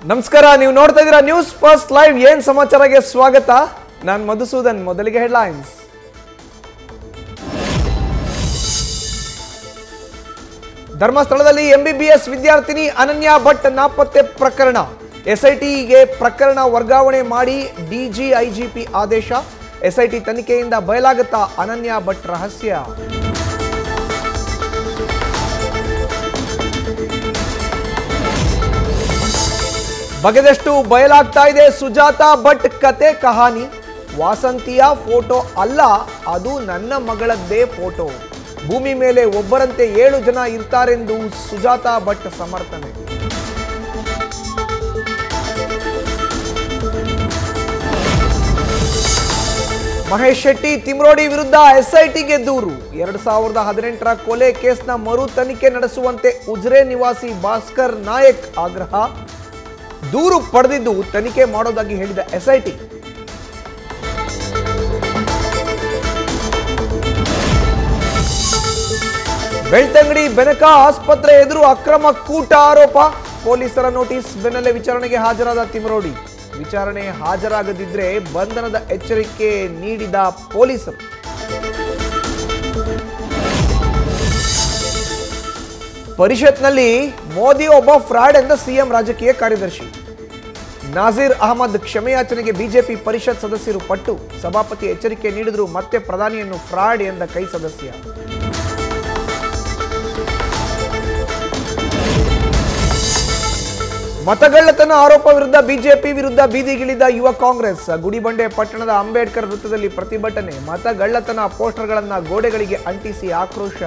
ನಮಸ್ಕಾರ, ನೀವು ನೋಡ್ತಾ ಇದ್ದೀರಾ ನ್ಯೂಸ್ ಫಸ್ಟ್ ಲೈವ್. ಏನ್ ಸಮಾಚಾರಕ್ಕೆ ಸ್ವಾಗತ. ನಾನು ಮಧುಸೂದನ್. ಮೊದಲಿಗೆ ಹೆಡ್ಲೈನ್ಸ್. ಧರ್ಮಸ್ಥಳದಲ್ಲಿ ಎಂಬಿಬಿಎಸ್ ವಿದ್ಯಾರ್ಥಿನಿ ಅನನ್ಯಾ ಭಟ್ ನಾಪತ್ತೆ ಪ್ರಕರಣ. ಎಸ್ಐಟಿಗೆ ಪ್ರಕರಣ ವರ್ಗಾವಣೆ ಮಾಡಿ ಡಿಜಿಐಜಿಪಿ ಆದೇಶ. ಎಸ್ಐಟಿ ತನಿಖೆಯಿಂದ ಬಯಲಾಗುತ್ತಾ ಅನನ್ಯಾ ಭಟ್ ರಹಸ್ಯ. ಬಗೆದಷ್ಟು ಬಯಲಾಗ್ತಾ ಇದೆ ಸುಜಾತಾ ಭಟ್ ಕತೆ ಕಹಾನಿ. ವಾಸಂತಿಯ ಫೋಟೋ ಅಲ್ಲ, ಅದು ನನ್ನ ಮಗಳದ್ದೇ ಫೋಟೋ. ಭೂಮಿ ಮೇಲೆ ಒಬ್ಬರಂತೆ 7 ಜನ ಇರ್ತಾರೆಂದು ಸುಜಾತಾ ಭಟ್ ಸಮರ್ಥನೆ. ಮಹೇಶ್ ಶೆಟ್ಟಿ ತಿಮ್ರೋಡಿ ವಿರುದ್ಧ ಎಸ್ಐಟಿಗೆ ದೂರು. 2018ರ ಕೊಲೆ ಕೇಸ್ನ ಮರು ತನಿಖೆ ನಡೆಸುವಂತೆ ಉಜ್ರೆ ನಿವಾಸಿ ಭಾಸ್ಕರ್ ನಾಯಕ್ ಆಗ್ರಹ. ದೂರು ಪಡೆದಿದ್ದು ತನಿಖೆ ಮಾಡೋದಾಗಿ ಹೇಳಿದ ಎಸ್ಐಟಿ. ಬೆಳ್ತಂಗಡಿ ಬೆನಕ ಆಸ್ಪತ್ರೆ ಎದುರು ಅಕ್ರಮ ಕೂಟ ಆರೋಪ. ಪೊಲೀಸರ ನೋಟಿಸ್ ಬೆನ್ನಲ್ಲೇ ವಿಚಾರಣೆಗೆ ಹಾಜರಾದ ತಿಮ್ರೋಡಿ. ವಿಚಾರಣೆ ಹಾಜರಾಗದಿದ್ರೆ ಬಂಧನದ ಎಚ್ಚರಿಕೆ ನೀಡಿದ ಪೊಲೀಸರು. ಪರಿಷತ್ನಲ್ಲಿ ಮೋದಿ ಒಬ್ಬ ಫ್ರಾಡ್ ಎಂದ ಸಿಎಂ ರಾಜಕೀಯ ಕಾರ್ಯದರ್ಶಿ. ನಾಜೀರ್ ಅಹಮದ್ ಕ್ಷಮೆಯಾಚನೆಗೆ ಬಿಜೆಪಿ ಪರಿಷತ್ ಸದಸ್ಯರು ಪಟ್ಟು. ಸಭಾಪತಿ ಎಚ್ಚರಿಕೆ ನೀಡಿದ್ರು, ಮತ್ತೆ ಪ್ರಧಾನಿಯನ್ನು ಫ್ರಾಡ್ ಎಂದ ಕೈ ಸದಸ್ಯ. ಮತಗಳ್ಳತನ ಆರೋಪ ವಿರುದ್ಧ ಬಿಜೆಪಿ ವಿರುದ್ಧ ಬೀದಿಗಿಳಿದ ಯುವ ಕಾಂಗ್ರೆಸ್. ಗುಡಿಬಂಡೆ ಪಟ್ಟಣದ ಅಂಬೇಡ್ಕರ್ ವೃತ್ತದಲ್ಲಿ ಪ್ರತಿಭಟನೆ. ಮತಗಳ್ಳತನ ಪೋಸ್ಟರ್ಗಳನ್ನ ಗೋಡೆಗಳಿಗೆ ಅಂಟಿಸಿ ಆಕ್ರೋಶ.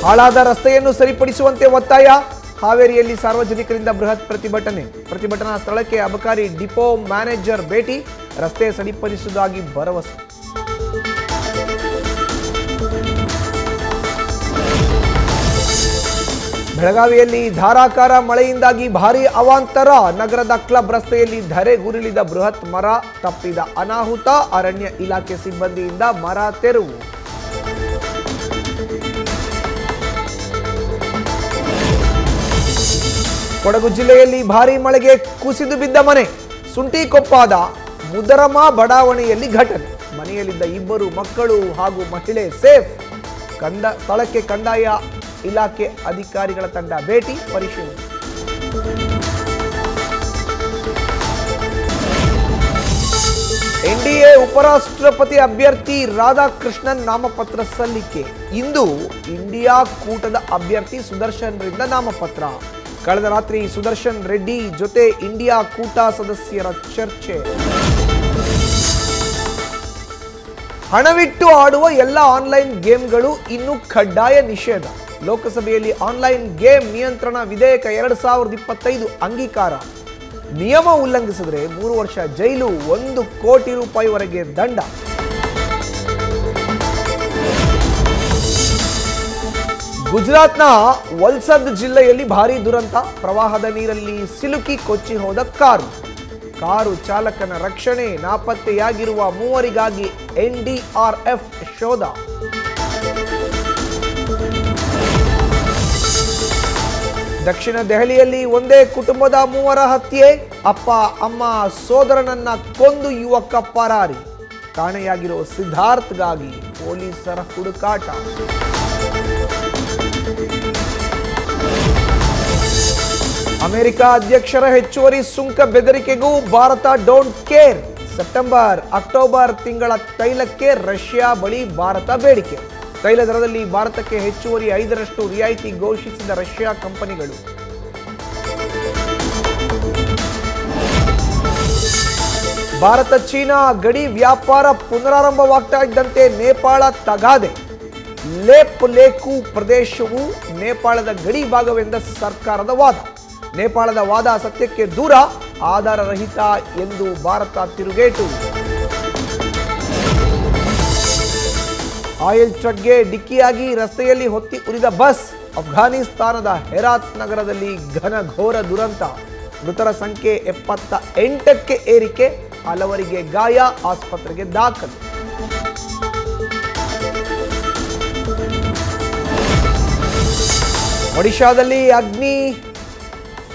ಹಾಳಾದ ರಸ್ತೆಯನ್ನು ಸರಿಪಡಿಸುವಂತೆ ಒತ್ತಾಯ. ಹಾವೇರಿಯಲ್ಲಿ ಸಾರ್ವಜನಿಕರಿಂದ ಬೃಹತ್ ಪ್ರತಿಭಟನೆ. ಪ್ರತಿಭಟನಾ ಸ್ಥಳಕ್ಕೆ ಅಬಕಾರಿ ಡಿಪೋ ಮ್ಯಾನೇಜರ್ ಭೇಟಿ. ರಸ್ತೆ ಸರಿಪಡಿಸುವುದಾಗಿ ಭರವಸೆ. ಬೆಳಗಾವಿಯಲ್ಲಿ ಧಾರಾಕಾರ ಮಳೆಯಿಂದಾಗಿ ಭಾರೀ ಅವಾಂತರ. ನಗರದ ಕ್ಲಬ್ ರಸ್ತೆಯಲ್ಲಿ ಧರೆಗುರುಳಿದ ಬೃಹತ್ ಮರ. ತಪ್ಪಿದ ಅನಾಹುತ. ಅರಣ್ಯ ಇಲಾಖೆ ಸಿಬ್ಬಂದಿಯಿಂದ ಮರ ತೆರವು. ಕೊಡಗು ಜಿಲ್ಲೆಯಲ್ಲಿ ಭಾರೀ ಮಳೆಗೆ ಕುಸಿದು ಬಿದ್ದ ಮನೆ. ಸುಂಟಿಕೊಪ್ಪಾದ ಮುದರಮ ಬಡಾವಣೆಯಲ್ಲಿ ಘಟನೆ. ಮನೆಯಲ್ಲಿದ್ದ 2 ಮಕ್ಕಳು ಹಾಗೂ ಮಹಿಳೆ ಸೇಫ್. ಸ್ಥಳಕ್ಕೆ ಕಂದಾಯ ಇಲಾಖೆ ಅಧಿಕಾರಿಗಳ ತಂಡ ಭೇಟಿ ಪರಿಶೀಲನೆ. ಎನ್ಡಿಎ ಉಪರಾಷ್ಟ್ರಪತಿ ಅಭ್ಯರ್ಥಿ ರಾಧಾಕೃಷ್ಣನ್ ನಾಮಪತ್ರ ಸಲ್ಲಿಕೆ. ಇಂದು ಇಂಡಿಯಾ ಕೂಟದ ಅಭ್ಯರ್ಥಿ ಸುದರ್ಶನ್ ರಿಂದ ನಾಮಪತ್ರ. ಕಳೆದ ರಾತ್ರಿ ಸುದರ್ಶನ್ ರೆಡ್ಡಿ ಜೊತೆ ಇಂಡಿಯಾ ಕೂಟ ಸದಸ್ಯರ ಚರ್ಚೆ. ಹಣವಿಟ್ಟು ಆಡುವ ಎಲ್ಲ ಆನ್ಲೈನ್ ಗೇಮ್ಗಳು ಇನ್ನು ಕಡ್ಡಾಯ ನಿಷೇಧ. ಲೋಕಸಭೆಯಲ್ಲಿ ಆನ್ಲೈನ್ ಗೇಮ್ ನಿಯಂತ್ರಣ ವಿಧೇಯಕ 2025 ಅಂಗೀಕಾರ. ನಿಯಮ ಉಲ್ಲಂಘಿಸಿದರೆ 3 ವರ್ಷ ಜೈಲು, 1 ಕೋಟಿ ರೂಪಾಯಿವರೆಗೆ ದಂಡ. ಗುಜರಾತ್ನ ವಲ್ಸದ್ ಜಿಲ್ಲೆಯಲ್ಲಿ ಭಾರೀ ದುರಂತ. ಪ್ರವಾಹದ ನೀರಲ್ಲಿ ಸಿಲುಕಿ ಕೊಚ್ಚಿ ಹೋದ ಕಾರು ಚಾಲಕನ ರಕ್ಷಣೆ. ನಾಪತ್ತೆಯಾಗಿರುವ 3ವರಿಗಾಗಿ ಎನ್ಡಿಆರ್ಎಫ್ ಶೋಧ. ದಕ್ಷಿಣ ದೆಹಲಿಯಲ್ಲಿ ಒಂದೇ ಕುಟುಂಬದ 3 ಹತ್ಯೆ. ಅಪ್ಪ ಅಮ್ಮ ಸೋದರನನ್ನ ಕೊಂದು ಯುವಕ ಪರಾರಿ. ಕಾಣೆಯಾಗಿರೋ ಸಿದ್ಧಾರ್ಥ್ಗಾಗಿ ಪೊಲೀಸರ ಹುಡುಕಾಟ. ಅಮೆರಿಕ ಅಧ್ಯಕ್ಷರ ಹೆಚ್ಚುವರಿ ಸುಂಕ ಬೆದರಿಕೆಗೂ Bharat don't care. September October ತಿಂಗಳ ತೈಲಕ್ಕೆ ರಷ್ಯಾ ಬಳಿ ಭಾರತ ಬೇಡಿಕೆ. ತೈಲ ದರದಲ್ಲಿ ಭಾರತಕ್ಕೆ ಹೆಚ್ಚುವರಿ 5% ರಿಯಾಯಿತಿ ಘೋಷಿಸಿದ ರಷ್ಯಾ ಕಂಪನಿಗಳು. ಭಾರತ ಚೀನಾ ಗಡಿ ವ್ಯಾಪಾರ ಪುನರಾರಂಭವಾಗ್ತಾ ಇದ್ದಂತೆ ನೇಪಾಳ ತಗಾದೆ. ಲೇಕು ಪ್ರದೇಶವು ನೇಪಾಳದ ಗಡಿ ಭಾಗವೆಂದ ಸರ್ಕಾರದ ವಾದ. ನೇಪಾಳದ ವಾದ ಸತ್ಯಕ್ಕೆ ದೂರ, ಆಧಾರ ರಹಿತ ಎಂದು ಭಾರತ ತಿರುಗೇಟು. ಆಯಿಲ್ ಟ್ರಕ್ಗೆ ಡಿಕ್ಕಿಯಾಗಿ ರಸ್ತೆಯಲ್ಲಿ ಹೊತ್ತಿ ಉರಿದ ಬಸ್. ಅಫ್ಘಾನಿಸ್ತಾನದ ಹೆರಾತ್ ನಗರದಲ್ಲಿ ಘನಘೋರ ದುರಂತ. ಮೃತರ ಸಂಖ್ಯೆ 78ಕ್ಕೆ ಏರಿಕೆ. ಹಲವರಿಗೆ ಗಾಯ. ಆಸ್ಪತ್ರೆಗೆ ದಾಖಲು. ಒಡಿಶಾದಲ್ಲಿ ಅಗ್ನಿ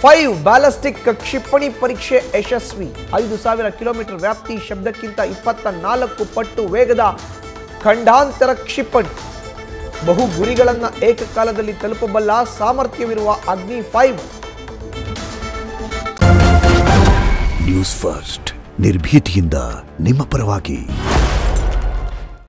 5 ಬ್ಯಾಲಿಸ್ಟಿಕ್ ಕ್ಷಿಪಣಿ ಪರೀಕ್ಷೆ ಯಶಸ್ವಿ. 5,000 ಕಿಲೋಮೀಟರ್ ವ್ಯಾಪ್ತಿ, ಶಬ್ದಕ್ಕಿಂತ 24 ಪಟ್ಟು ವೇಗದ ಖಂಡಾಂತರ ಕ್ಷಿಪಣಿ. ಬಹು ಗುರಿಗಳನ್ನು ಏಕಕಾಲದಲ್ಲಿ ತಲುಪಬಲ್ಲ ಸಾಮರ್ಥ್ಯವಿರುವ ಅಗ್ನಿ 5. ನ್ಯೂಸ್ ಫಸ್ಟ್ ನಿರ್ಭೀತಿಯಿಂದ ನಿಮ್ಮ ಪರವಾಗಿ.